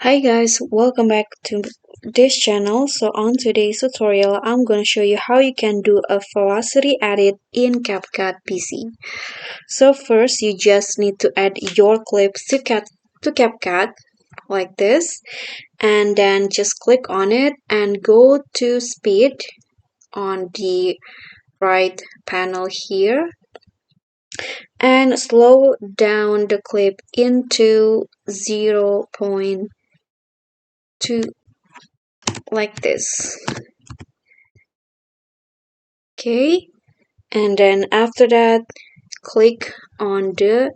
Hi guys, welcome back to this channel. So on today's tutorial, I'm going to show you how you can do a velocity edit in CapCut PC. So first, you just need to add your clips to CapCut like this, and then just click on it and go to speed on the right panel here and slow down the clip into 0.2 like this. Okay, and then after that click on the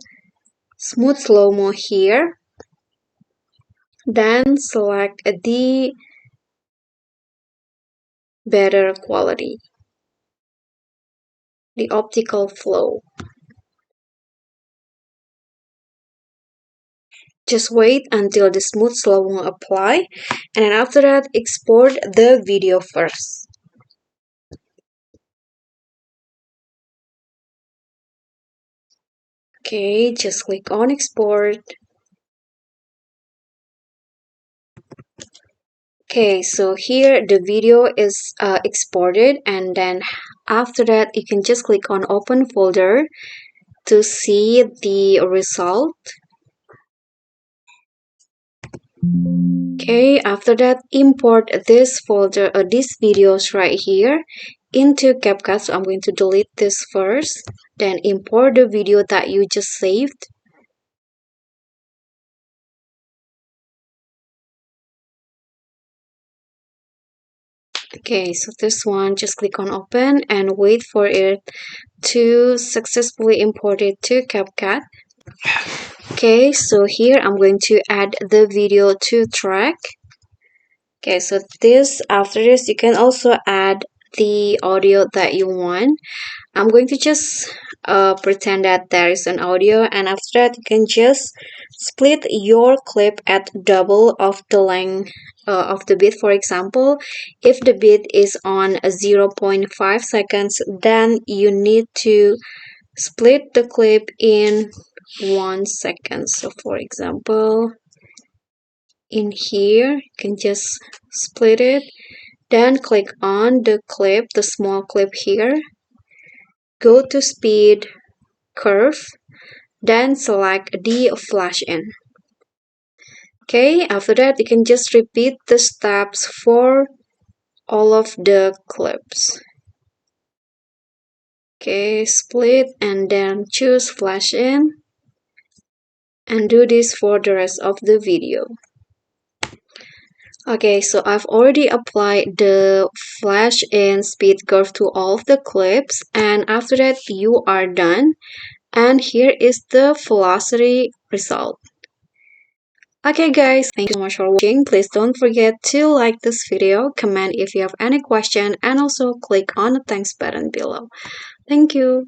smooth slow-mo here, then select the better quality, the optical flow. Just wait until the smooth slow-mo apply, and then after that export the video first. Okay, just click on export. Okay, so here the video is exported, and then after that you can just click on open folder to see the result. Okay, after that import this folder, these videos right here into CapCut. So I'm going to delete this first, then import the video that you just saved. Okay, so this one, just click on open and wait for it to successfully import it to CapCut. Okay, so here I'm going to add the video to track. Okay, so after this you can also add the audio that you want. I'm going to just pretend that there is an audio, and after that you can just split your clip at double of the length of the bit. For example, if the bit is on 0.5 seconds, then you need to split the clip in 1 second. So for example, in here you can just split it, then click on the clip, the small clip here, go to speed curve, then select the flash in. Okay, after that you can just repeat the steps for all of the clips. Okay, split and then choose flash in, and do this for the rest of the video. Okay, so I've already applied the flash in speed curve to all of the clips, and after that you are done. And here is the velocity result. Okay guys, thank you so much for watching. Please don't forget to like this video, comment if you have any question, and also click on the thanks button below. Thank you.